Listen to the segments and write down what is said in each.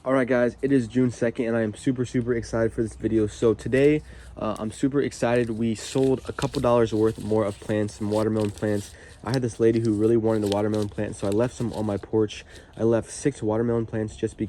All right guys, it is June 2nd and I am super excited for this video. So today I'm super excited. We sold a couple dollars worth more of plants, some watermelon plants. I had this lady who really wanted a watermelon plant, so I left some on my porch. I left 6 watermelon plants just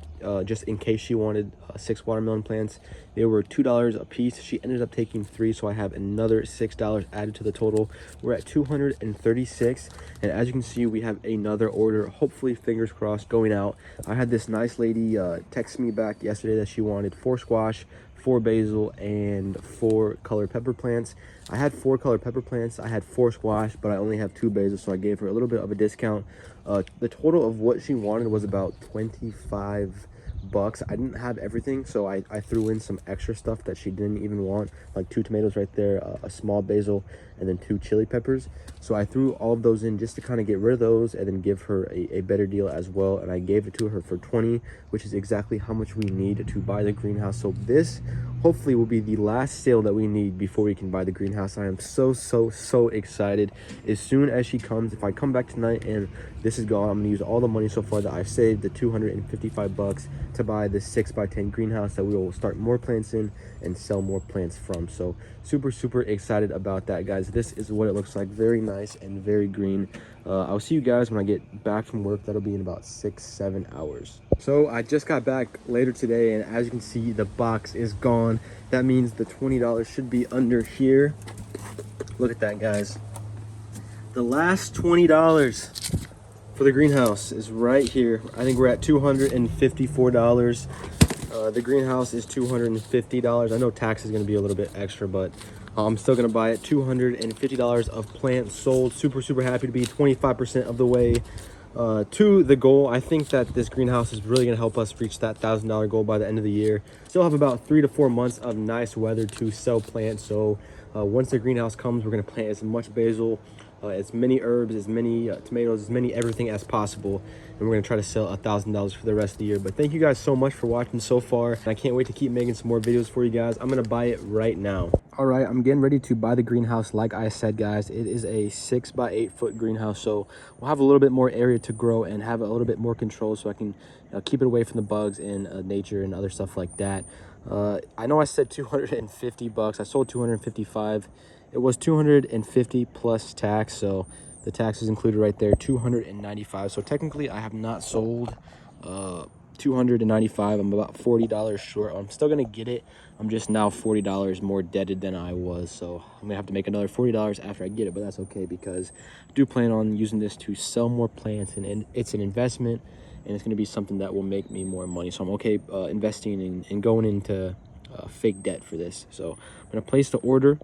in case she wanted 6 watermelon plants. They were $2 a piece. She ended up taking 3, so I have another $6 added to the total. We're at 236, and as you can see, we have another order, hopefully fingers crossed, going out. I had this nice lady text me back yesterday that she wanted 4 squash, 4 basil, and 4 colored pepper plants. I had 4 colored pepper plants, I had 4 squash, but I only have 2 basil, so I gave her a little bit of a discount. The total of what she wanted was about 25 bucks. I didn't have everything, so I threw in some extra stuff that she didn't even want, like 2 tomatoes right there, a small basil, and then 2 chili peppers. So I threw all of those in just to kind of get rid of those and then give her a better deal as well. And I gave it to her for 20, which is exactly how much we need to buy the greenhouse. So this hopefully will be the last sale that we need before we can buy the greenhouse. I am so excited. As soon as she comes, if I come back tonight and this is gone, I'm gonna use all the money so far that I've saved, the 255 bucks, to buy this 6x10 greenhouse that we will start more plants in and sell more plants from. So super excited about that, guys. This is what it looks like. Very nice and very green. I'll see you guys when I get back from work. That'll be in about 6-7 hours. So I just got back later today, and as you can see, the box is gone. That means the $20 should be under here. Look at that, guys. The last $20 for the greenhouse is right here. I think we're at $254. The greenhouse is $250. I know tax is going to be a little bit extra, but I'm still going to buy it. $250 of plants sold. Super happy to be 25% of the way to the goal. I think that this greenhouse is really going to help us reach that $1,000 goal by the end of the year. Still have about 3 to 4 months of nice weather to sell plants. So once the greenhouse comes, we're going to plant as much basil, as many herbs, as many tomatoes, as many everything as possible, and we're going to try to sell $1,000 for the rest of the year. But thank you guys so much for watching so far, and I can't wait to keep making some more videos for you guys. I'm going to buy it right now. All right, I'm getting ready to buy the greenhouse. Like I said, guys, it is a 6x8 foot greenhouse, so we'll have a little bit more area to grow and have a little bit more control, so I can keep it away from the bugs and nature and other stuff like that. I know I said 250 bucks. I sold 255. It was 250 plus tax, so the tax is included right there, 295. So technically I have not sold 295. I'm about $40 short. I'm still gonna get it. I'm just now $40 more debted than I was, so I'm gonna have to make another $40 after I get it, but that's okay because I do plan on using this to sell more plants, and it's an investment, and it's going to be something that will make me more money. So I'm okay investing and going into fake debt for this. So I'm going to place the order.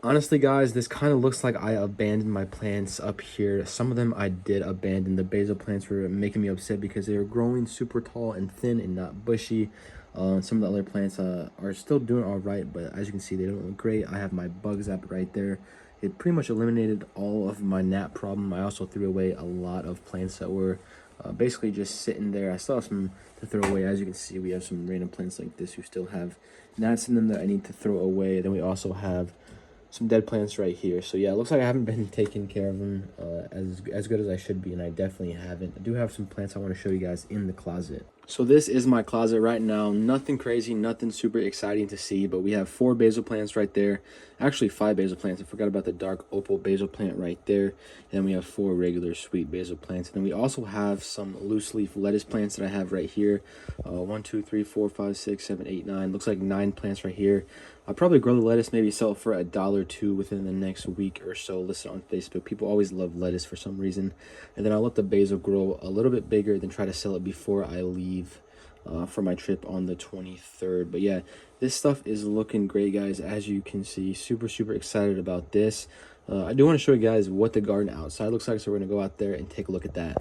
Honestly, guys, this kind of looks like I abandoned my plants up here. Some of them I did abandon. The basil plants were making me upset because they were growing super tall and thin and not bushy. Some of the other plants are still doing all right, but as you can see, they don't look great. I have my bug zap right there. It pretty much eliminated all of my gnat problem. I also threw away a lot of plants that were basically just sitting there. I still have some to throw away. As you can see, we have some random plants like this who still have gnats in them that I need to throw away. Then we also have some dead plants right here. So yeah, it looks like I haven't been taking care of them as good as I should be, and I definitely haven't. I do have some plants I want to show you guys in the closet. So this is my closet right now. Nothing crazy, nothing super exciting to see, but we have 4 basil plants right there. Actually 5 basil plants. I forgot about the dark opal basil plant right there. And then we have 4 regular sweet basil plants. And then we also have some loose leaf lettuce plants that I have right here. 1, 2, 3, 4, 5, 6, 7, 8, 9. Looks like 9 plants right here. I'll probably grow the lettuce, maybe sell it for $1 or $2 within the next week or so. Listen on Facebook. People always love lettuce for some reason. And then I'll let the basil grow a little bit bigger, then try to sell it before I leave for my trip on the 23rd. But yeah, this stuff is looking great, guys. As you can see, super excited about this. I do want to show you guys what the garden outside looks like, so we're going to go out there and take a look at that.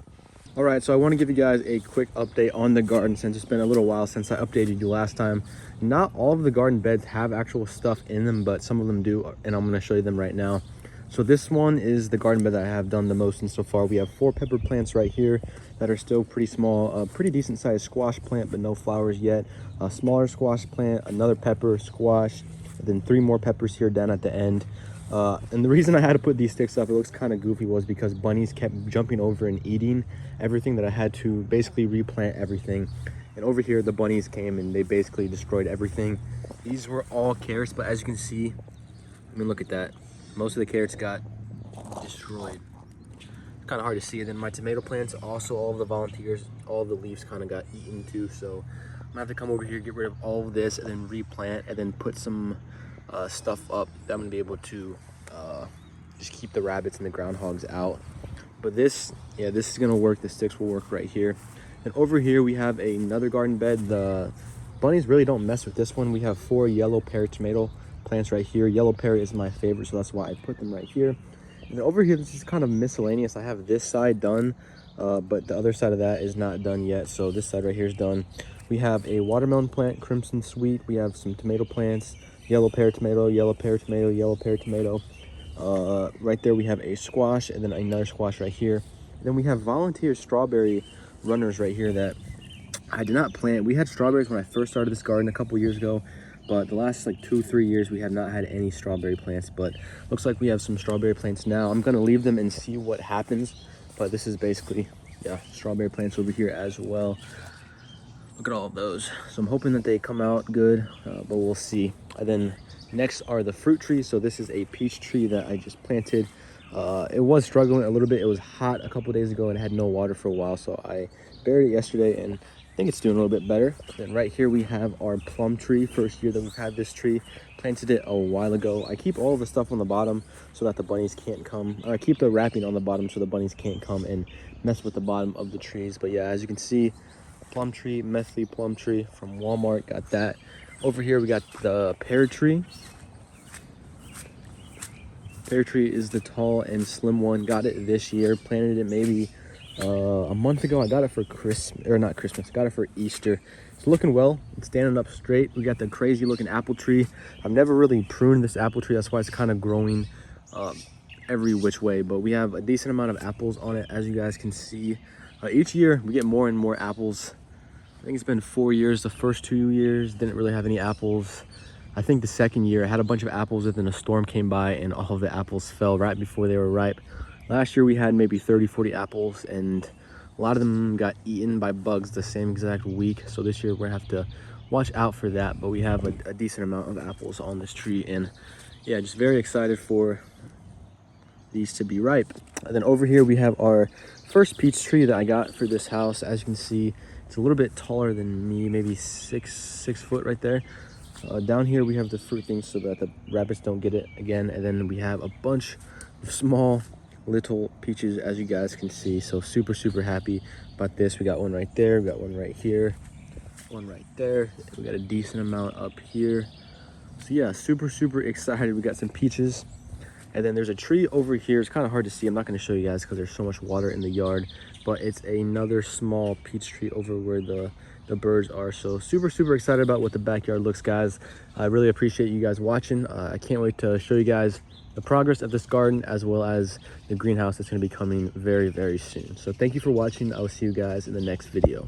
All right, so I want to give you guys a quick update on the garden since it's been a little while since I updated you last time. Not all of the garden beds have actual stuff in them, but some of them do, and I'm going to show you them right now. So this one is the garden bed that I have done the most in so far. We have 4 pepper plants right here that are still pretty small, pretty decent sized squash plant, but no flowers yet. A smaller squash plant, another pepper, squash, and then 3 more peppers here down at the end. And the reason I had to put these sticks up, it looks kind of goofy, was because bunnies kept jumping over and eating everything, that I had to basically replant everything. And over here the bunnies came and they basically destroyed everything. These were all carrots, but as you can see, I mean, look at that, most of the carrots got destroyed. It's kind of hard to see. And then my tomato plants, also all of the volunteers, all the leaves kind of got eaten too. So I'm gonna have to come over here, get rid of all of this, and then replant, and then put some stuff up that I'm gonna be able to just keep the rabbits and the groundhogs out. But this, yeah, this is gonna work. The sticks will work right here. And over here we have another garden bed. The bunnies really don't mess with this one. We have 4 yellow pear tomato plants right here. Yellow pear is my favorite, so that's why I put them right here. And then over here, this is kind of miscellaneous. I have this side done, but the other side of that is not done yet. So this side right here is done. We have a watermelon plant, crimson sweet. We have some tomato plants, yellow pear tomato, yellow pear tomato, yellow pear tomato. Right there we have a squash, and then another squash right here. And then we have volunteer strawberry runners right here that I did not plant. We had strawberries when I first started this garden a couple years ago, but the last like 2-3 years we have not had any strawberry plants. But looks like we have some strawberry plants now. I'm gonna leave them and see what happens. But this is basically, yeah, strawberry plants over here as well. Look at all of those. So I'm hoping that they come out good, but we'll see. And then next are the fruit trees. So this is a peach tree that I just planted. It was struggling a little bit. It was hot a couple days ago and had no water for a while, so I buried it yesterday, and I think it's doing a little bit better. And right here we have our plum tree. First year that we've had this tree. Planted it a while ago. I keep all the stuff on the bottom so that the bunnies can't come. I keep the wrapping on the bottom so the bunnies can't come and mess with the bottom of the trees. But yeah, as you can see, plum tree, Methley plum tree from Walmart, got that. Over here we got the pear tree. Pear tree is the tall and slim one. Got it this year. Planted it maybe a month ago. I got it for Christmas, or not Christmas, got it for Easter. It's looking well. It's standing up straight. We got the crazy looking apple tree. I've never really pruned this apple tree. That's why it's kind of growing every which way. But we have a decent amount of apples on it, as you guys can see. Each year we get more and more apples. I think it's been 4 years. The first 2 years didn't really have any apples. I think the second year I had a bunch of apples, and then a storm came by and all of the apples fell right before they were ripe. Last year we had maybe 30-40 apples, and a lot of them got eaten by bugs the same exact week. So this year we're gonna have to watch out for that. But we have a decent amount of apples on this tree, and yeah, just very excited for these to be ripe. And then over here we have our first peach tree that I got for this house. As you can see, it's a little bit taller than me, maybe six foot right there. Down here we have the fruit things so that the rabbits don't get it again. And then we have a bunch of small little peaches, as you guys can see. So super happy about this. We got one right there, we got one right here, one right there. We got a decent amount up here. So yeah, super excited. We got some peaches. And then there's a tree over here. It's kind of hard to see. I'm not going to show you guys because there's so much water in the yard. But it's another small peach tree over where the birds are. So super excited about what the backyard looks, guys. I really appreciate you guys watching. I can't wait to show you guys the progress of this garden, as well as the greenhouse that's going to be coming very soon. So thank you for watching. I will see you guys in the next video.